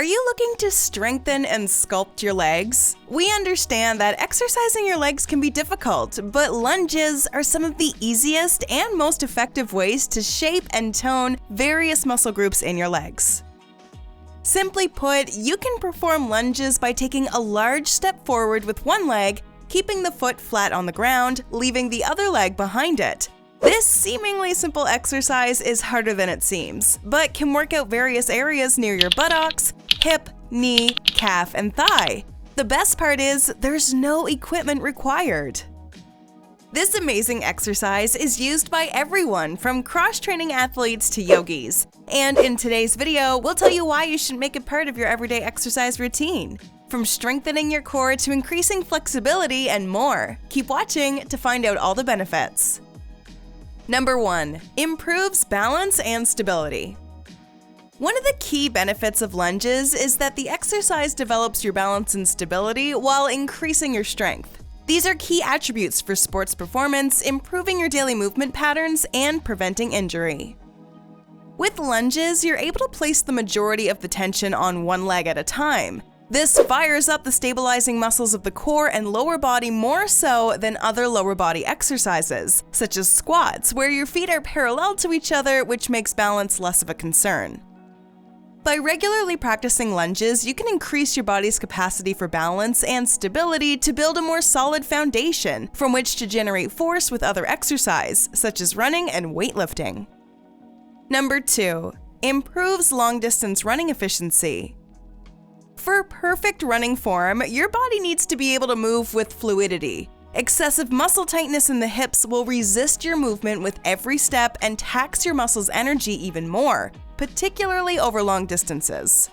Are you looking to strengthen and sculpt your legs? We understand that exercising your legs can be difficult, but lunges are some of the easiest and most effective ways to shape and tone various muscle groups in your legs. Simply put, you can perform lunges by taking a large step forward with one leg, keeping the foot flat on the ground, leaving the other leg behind it. This seemingly simple exercise is harder than it seems, but can work out various areas near your buttocks, hip, knee, calf, and thigh. The best part is there's no equipment required. This amazing exercise is used by everyone from cross-training athletes to yogis. And in today's video, we'll tell you why you should make it part of your everyday exercise routine. From strengthening your core to increasing flexibility and more. Keep watching to find out all the benefits. Number 1. Improves balance and stability. One of the key benefits of lunges is that the exercise develops your balance and stability while increasing your strength. These are key attributes for sports performance, improving your daily movement patterns, and preventing injury. With lunges, you're able to place the majority of the tension on one leg at a time. This fires up the stabilizing muscles of the core and lower body more so than other lower body exercises, such as squats, where your feet are parallel to each other, which makes balance less of a concern. By regularly practicing lunges, you can increase your body's capacity for balance and stability to build a more solid foundation from which to generate force with other exercise, such as running and weightlifting. Number 2. Improves long-distance running efficiency. For perfect running form, your body needs to be able to move with fluidity. Excessive muscle tightness in the hips will resist your movement with every step and tax your muscles' energy even more, particularly over long distances.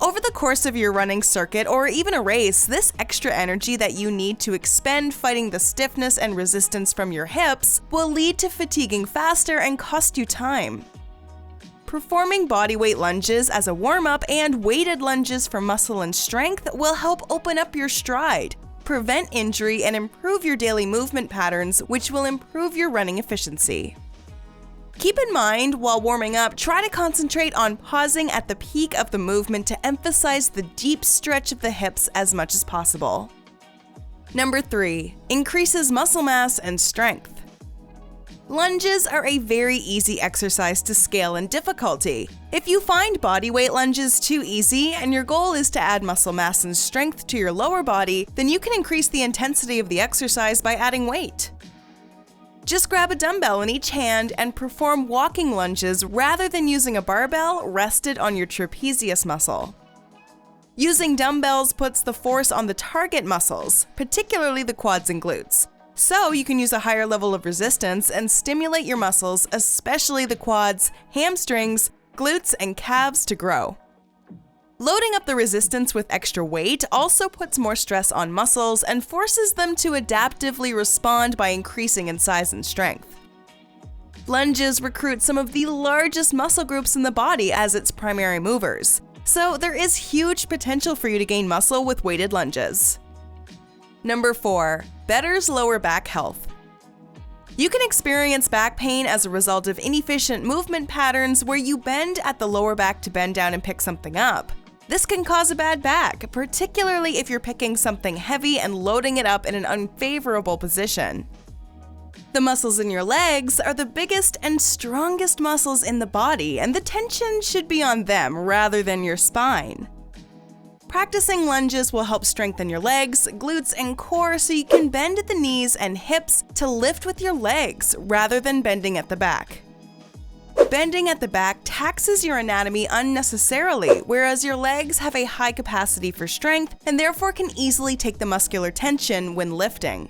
Over the course of your running circuit or even a race, this extra energy that you need to expend fighting the stiffness and resistance from your hips will lead to fatiguing faster and cost you time. Performing bodyweight lunges as a warm-up and weighted lunges for muscle and strength will help open up your stride, prevent injury, and improve your daily movement patterns, which will improve your running efficiency. Keep in mind, while warming up, try to concentrate on pausing at the peak of the movement to emphasize the deep stretch of the hips as much as possible. Number 3. Increases muscle mass and strength. Lunges are a very easy exercise to scale in difficulty. If you find bodyweight lunges too easy and your goal is to add muscle mass and strength to your lower body, then you can increase the intensity of the exercise by adding weight. Just grab a dumbbell in each hand and perform walking lunges rather than using a barbell rested on your trapezius muscle. Using dumbbells puts the force on the target muscles, particularly the quads and glutes. So you can use a higher level of resistance and stimulate your muscles, especially the quads, hamstrings, glutes, and calves to grow. Loading up the resistance with extra weight also puts more stress on muscles and forces them to adaptively respond by increasing in size and strength. Lunges recruit some of the largest muscle groups in the body as its primary movers, so there is huge potential for you to gain muscle with weighted lunges. Number 4. Betters lower back health. You can experience back pain as a result of inefficient movement patterns where you bend at the lower back to bend down and pick something up. This can cause a bad back, particularly if you're picking something heavy and loading it up in an unfavorable position. The muscles in your legs are the biggest and strongest muscles in the body, and the tension should be on them rather than your spine. Practicing lunges will help strengthen your legs, glutes, and core so you can bend at the knees and hips to lift with your legs rather than bending at the back. Bending at the back taxes your anatomy unnecessarily, whereas your legs have a high capacity for strength and therefore can easily take the muscular tension when lifting.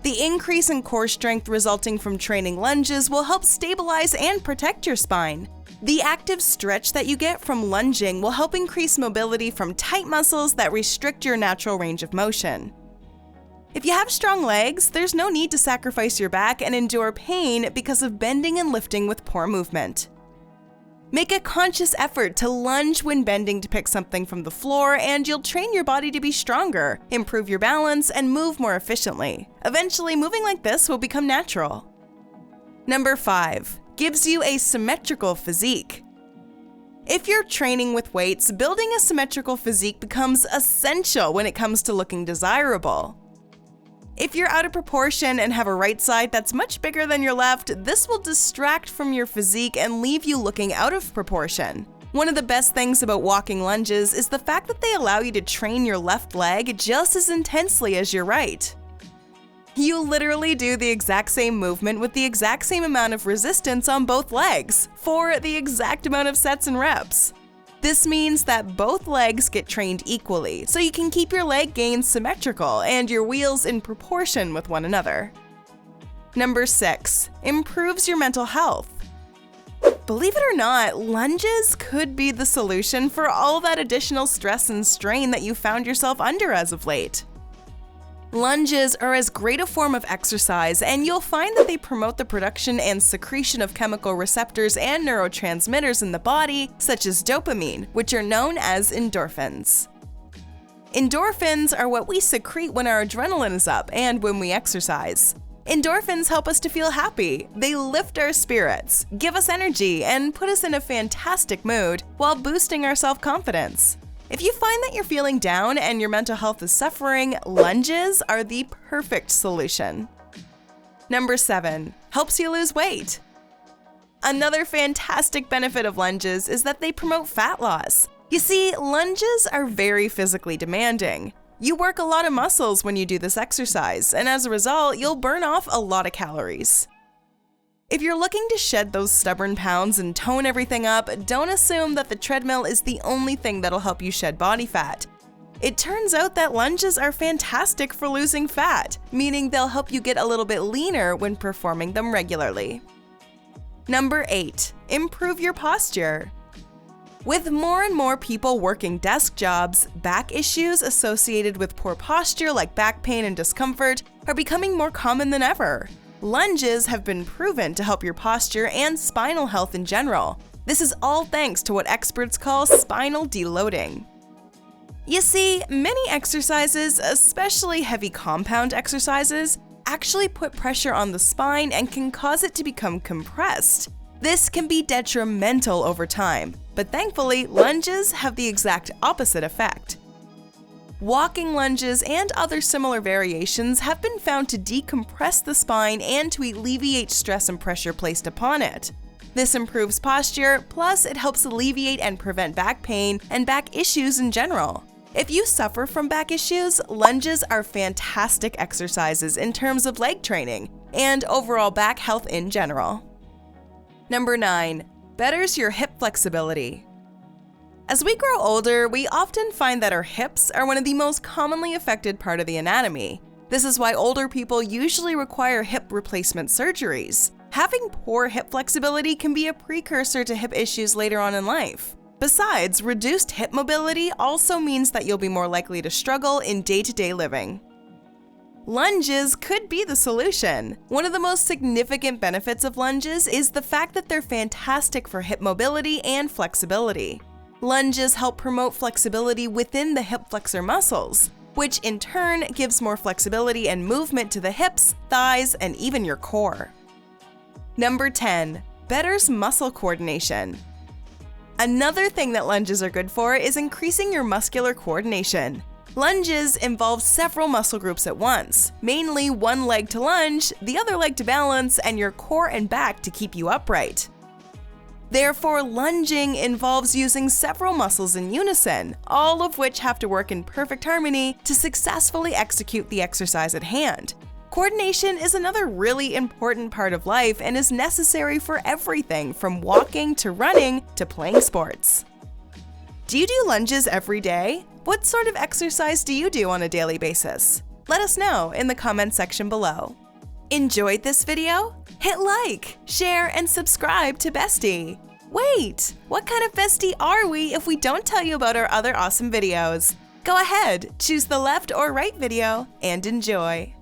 The increase in core strength resulting from training lunges will help stabilize and protect your spine. The active stretch that you get from lunging will help increase mobility from tight muscles that restrict your natural range of motion. If you have strong legs, there's no need to sacrifice your back and endure pain because of bending and lifting with poor movement. Make a conscious effort to lunge when bending to pick something from the floor, and you'll train your body to be stronger, improve your balance, and move more efficiently. Eventually, moving like this will become natural. Number 5. Gives you a symmetrical physique. If you're training with weights, building a symmetrical physique becomes essential when it comes to looking desirable. If you're out of proportion and have a right side that's much bigger than your left, this will distract from your physique and leave you looking out of proportion. One of the best things about walking lunges is the fact that they allow you to train your left leg just as intensely as your right. You literally do the exact same movement with the exact same amount of resistance on both legs, for the exact amount of sets and reps. This means that both legs get trained equally, so you can keep your leg gains symmetrical and your wheels in proportion with one another. Number 6. Improves your mental health. Believe it or not, lunges could be the solution for all that additional stress and strain that you found yourself under as of late. Lunges are as great a form of exercise, and you'll find that they promote the production and secretion of chemical receptors and neurotransmitters in the body, such as dopamine, which are known as endorphins. Endorphins are what we secrete when our adrenaline is up and when we exercise. Endorphins help us to feel happy. They lift our spirits, give us energy, and put us in a fantastic mood while boosting our self-confidence. If you find that you're feeling down and your mental health is suffering, lunges are the perfect solution. Number 7. Helps you lose weight. Another fantastic benefit of lunges is that they promote fat loss. You see, lunges are very physically demanding. You work a lot of muscles when you do this exercise, and as a result, you'll burn off a lot of calories. If you're looking to shed those stubborn pounds and tone everything up, don't assume that the treadmill is the only thing that'll help you shed body fat. It turns out that lunges are fantastic for losing fat, meaning they'll help you get a little bit leaner when performing them regularly. Number 8. Improve your posture. With more and more people working desk jobs, back issues associated with poor posture like back pain and discomfort are becoming more common than ever. Lunges have been proven to help your posture and spinal health in general. This is all thanks to what experts call spinal deloading. You see, many exercises, especially heavy compound exercises, actually put pressure on the spine and can cause it to become compressed. This can be detrimental over time, but thankfully, lunges have the exact opposite effect. Walking lunges and other similar variations have been found to decompress the spine and to alleviate stress and pressure placed upon it. This improves posture, plus it helps alleviate and prevent back pain and back issues in general. If you suffer from back issues, lunges are fantastic exercises in terms of leg training and overall back health in general. Number 9. Betters your hip flexibility. As we grow older, we often find that our hips are one of the most commonly affected part of the anatomy. This is why older people usually require hip replacement surgeries. Having poor hip flexibility can be a precursor to hip issues later on in life. Besides, reduced hip mobility also means that you'll be more likely to struggle in day-to-day living. Lunges could be the solution. One of the most significant benefits of lunges is the fact that they're fantastic for hip mobility and flexibility. Lunges help promote flexibility within the hip flexor muscles, which in turn gives more flexibility and movement to the hips, thighs, and even your core. Number 10. Betters muscle coordination. Another thing that lunges are good for is increasing your muscular coordination. Lunges involve several muscle groups at once, mainly one leg to lunge, the other leg to balance, and your core and back to keep you upright. Therefore, lunging involves using several muscles in unison, all of which have to work in perfect harmony to successfully execute the exercise at hand. Coordination is another really important part of life and is necessary for everything from walking to running to playing sports. Do you do lunges every day? What sort of exercise do you do on a daily basis? Let us know in the comments section below. Enjoyed this video? Hit like, share, and subscribe to Bestie. Wait, what kind of bestie are we if we don't tell you about our other awesome videos? Go ahead, choose the left or right video, and enjoy.